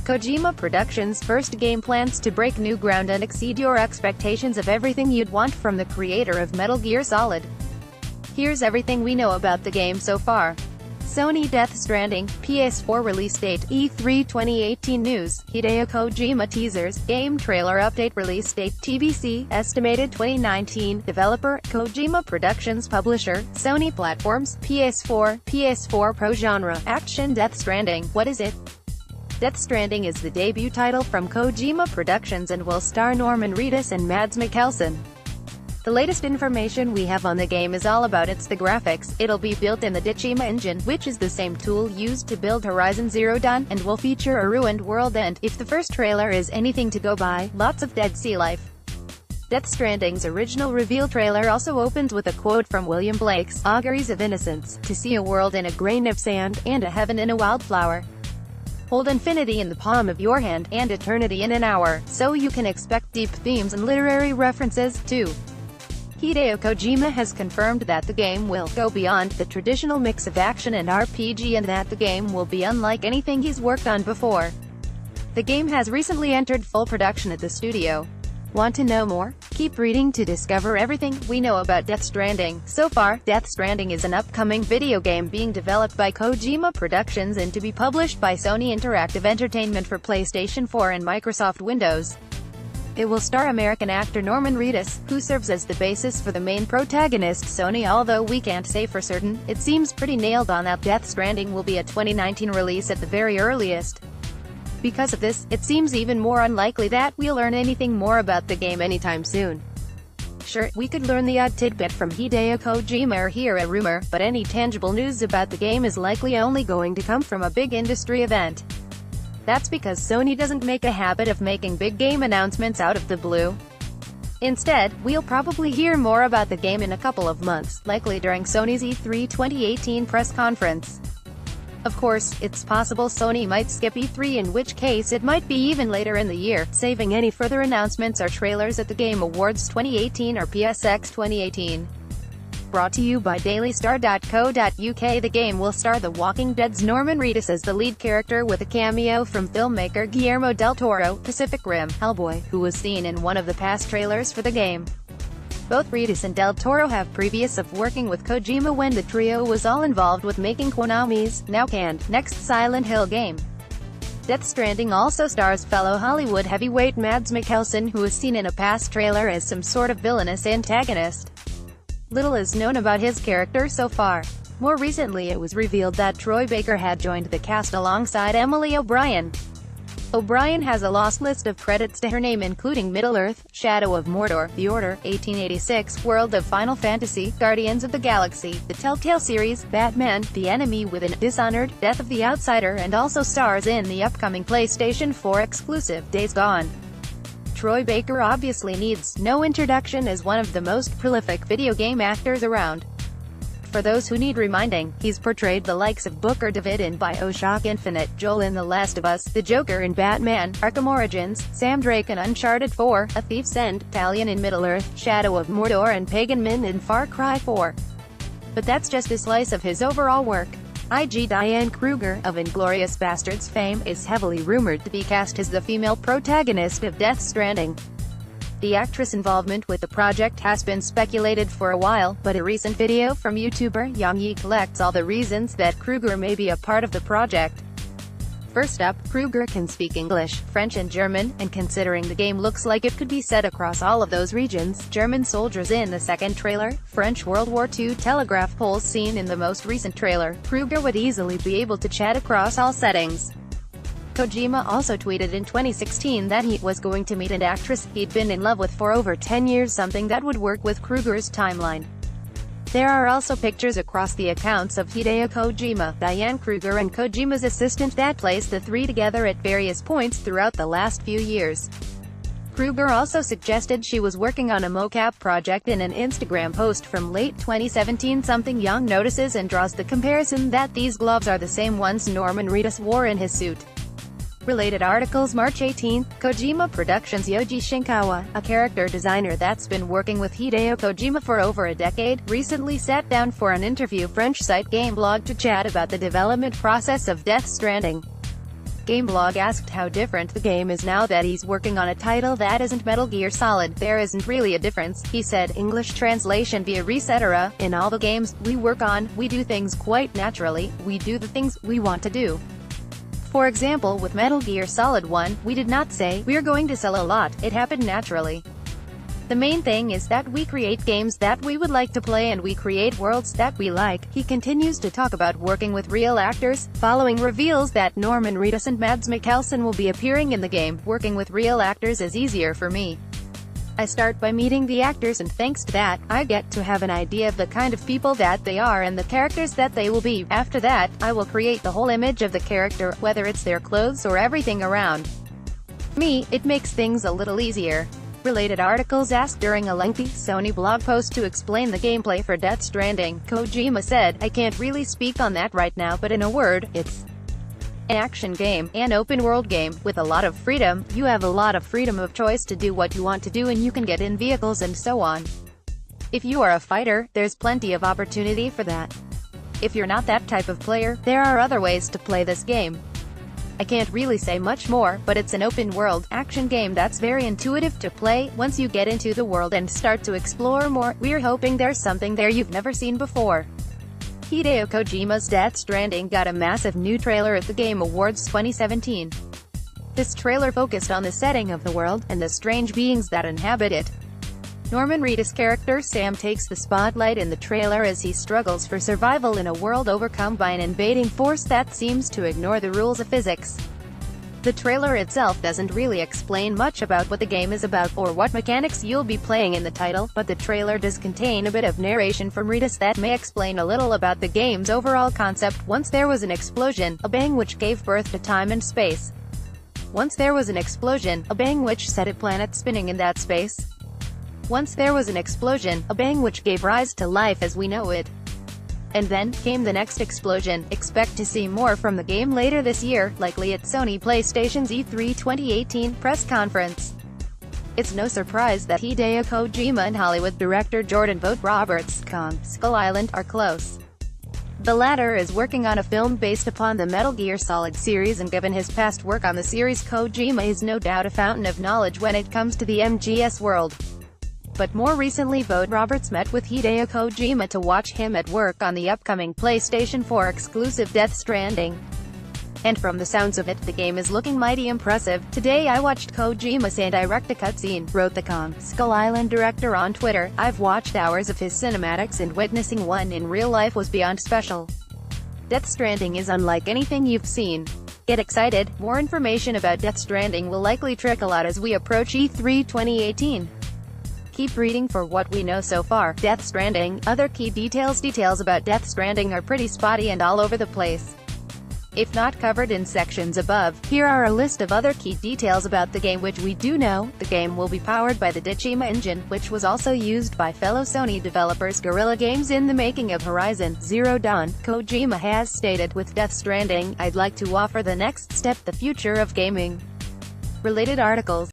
Kojima Productions' first game plans to break new ground and exceed your expectations of everything you'd want from the creator of Metal Gear Solid. Here's everything we know about the game so far. SONY Death Stranding, PS4 release date, E3 2018 news, Hideo Kojima teasers, game trailer update release date, TBC, estimated 2019, developer, Kojima Productions Publisher, SonyPlatforms, PS4 ProGenre, ActionDeath Stranding, what is it? Death Stranding is the debut title from Kojima Productions and will star Norman Reedus and Mads Mikkelsen. The latest information we have on the game is all about the graphics. It'll be built in the Kojima engine, which is the same tool used to build Horizon Zero Dawn, and will feature a ruined world and, if the first trailer is anything to go by, lots of dead sea life. Death Stranding's original reveal trailer also opens with a quote from William Blake's Auguries of Innocence, to see a world in a grain of sand, and a heaven in a wildflower. Hold infinity in the palm of your hand, and eternity in an hour, so you can expect deep themes and literary references, too. Hideo Kojima has confirmed that the game will go beyond the traditional mix of action and RPG and that the game will be unlike anything he's worked on before. The game has recently entered full production at the studio. Want to know more? Keep reading to discover everything we know about Death Stranding. So far, Death Stranding is an upcoming video game being developed by Kojima Productions and to be published by Sony Interactive Entertainment for PlayStation 4 and Microsoft Windows. It will star American actor Norman Reedus, who serves as the basis for the main protagonist Sony. Although we can't say for certain, it seems pretty nailed on that Death Stranding will be a 2019 release at the very earliest. Because of this, it seems even more unlikely that we'll learn anything more about the game anytime soon. Sure, we could learn the odd tidbit from Hideo Kojima or hear a rumor, but any tangible news about the game is likely only going to come from a big industry event. That's because Sony doesn't make a habit of making big game announcements out of the blue. Instead, we'll probably hear more about the game in a couple of months, likely during Sony's E3 2018 press conference. Of course, it's possible Sony might skip E3, in which case it might be even later in the year, saving any further announcements or trailers at the Game Awards 2018 or PSX 2018. Brought to you by dailystar.co.uk. The game will star The Walking Dead's Norman Reedus as the lead character, with a cameo from filmmaker Guillermo del Toro, Pacific Rim, Hellboy, who was seen in one of the past trailers for the game. Both Reedus and del Toro have previous of working with Kojima when the trio was all involved with making Konami's, now canned, next Silent Hill game. Death Stranding also stars fellow Hollywood heavyweight Mads Mikkelsen, who was seen in a past trailer as some sort of villainous antagonist. Little is known about his character so far. More recently it was revealed that Troy Baker had joined the cast alongside Emily O'Brien. O'Brien has a lost list of credits to her name, including Middle-earth, Shadow of Mordor, The Order, 1886, World of Final Fantasy, Guardians of the Galaxy, the Telltale series, Batman, The Enemy Within, Dishonored, Death of the Outsider, and also stars in the upcoming PlayStation 4 exclusive, Days Gone. Troy Baker obviously needs no introduction as one of the most prolific video game actors around. For those who need reminding, he's portrayed the likes of Booker DeWitt in BioShock Infinite, Joel in The Last of Us, the Joker in Batman, Arkham Origins, Sam Drake in Uncharted 4, A Thief's End, Talion in Middle-earth, Shadow of Mordor, and Pagan Min in Far Cry 4. But that's just a slice of his overall work. IG Diane Kruger, of Inglourious Basterds fame, is heavily rumored to be cast as the female protagonist of Death Stranding. The actress' involvement with the project has been speculated for a while, but a recent video from YouTuber Yang Yi collects all the reasons that Kruger may be a part of the project. First up, Kruger can speak English, French and German, and considering the game looks like it could be set across all of those regions, German soldiers in the second trailer, French World War II telegraph poles seen in the most recent trailer, Kruger would easily be able to chat across all settings. Kojima also tweeted in 2016 that he was going to meet an actress he'd been in love with for over 10 years, something that would work with Kruger's timeline. There are also pictures across the accounts of Hideo Kojima, Diane Kruger and Kojima's assistant that place the three together at various points throughout the last few years. Kruger also suggested she was working on a mocap project in an Instagram post from late 2017, something Young notices and draws the comparison that these gloves are the same ones Norman Reedus wore in his suit. Related articles. March 18, Kojima Productions. Yoji Shinkawa, a character designer that's been working with Hideo Kojima for over a decade, recently sat down for an interview French site Gameblog to chat about the development process of Death Stranding. Gameblog asked how different the game is now that he's working on a title that isn't Metal Gear Solid. There isn't really a difference, he said. English translation via Resetera. In all the games we work on, we do things quite naturally. We do the things we want to do. For example, with Metal Gear Solid 1, we did not say, we're going to sell a lot. It happened naturally. The main thing is that we create games that we would like to play and we create worlds that we like. He continues to talk about working with real actors, following reveals that Norman Reedus and Mads Mikkelsen will be appearing in the game. Working with real actors is easier for me. I start by meeting the actors and thanks to that, I get to have an idea of the kind of people that they are and the characters that they will be. After that, I will create the whole image of the character, whether it's their clothes or everything around. For me, it makes things a little easier. Related articles asked during a lengthy Sony blog post to explain the gameplay for Death Stranding. Kojima said, I can't really speak on that right now, but in a word, it's an action game, an open-world game, with a lot of freedom. You have a lot of freedom of choice to do what you want to do and you can get in vehicles and so on. If you are a fighter, there's plenty of opportunity for that. If you're not that type of player, there are other ways to play this game. I can't really say much more, but it's an open-world, action game that's very intuitive to play. Once you get into the world and start to explore more, we're hoping there's something there you've never seen before. Hideo Kojima's Death Stranding got a massive new trailer at the Game Awards 2017. This trailer focused on the setting of the world, and the strange beings that inhabit it. Norman Reedus' character Sam takes the spotlight in the trailer as he struggles for survival in a world overcome by an invading force that seems to ignore the rules of physics. The trailer itself doesn't really explain much about what the game is about, or what mechanics you'll be playing in the title, but the trailer does contain a bit of narration from Reedus that may explain a little about the game's overall concept. Once there was an explosion, a bang which gave birth to time and space. Once there was an explosion, a bang which set a planet spinning in that space. Once there was an explosion, a bang which gave rise to life as we know it. And then came the next explosion. Expect to see more from the game later this year, likely at Sony PlayStation's E3 2018 press conference. It's no surprise that Hideo Kojima and Hollywood director Jordan Vogt Roberts' Kong Skull Island are close. The latter is working on a film based upon the Metal Gear Solid series, and given his past work on the series, Kojima is no doubt a fountain of knowledge when it comes to the MGS world. But more recently Vogt Roberts met with Hideo Kojima to watch him at work on the upcoming PlayStation 4 exclusive Death Stranding. And from the sounds of it, the game is looking mighty impressive. Today I watched Kojima say direct a cutscene, wrote the Kong Skull Island director on Twitter. I've watched hours of his cinematics and witnessing one in real life was beyond special. Death Stranding is unlike anything you've seen. Get excited. More information about Death Stranding will likely trickle out as we approach E3 2018. Keep reading for what we know so far. Death Stranding. Other key details about Death Stranding are pretty spotty and all over the place. If not covered in sections above, here are a list of other key details about the game which we do know. The game will be powered by the Kojima engine, which was also used by fellow Sony developers Guerrilla Games in the making of Horizon Zero Dawn. Kojima has stated, with Death Stranding, I'd like to offer the next step, the future of gaming. Related articles.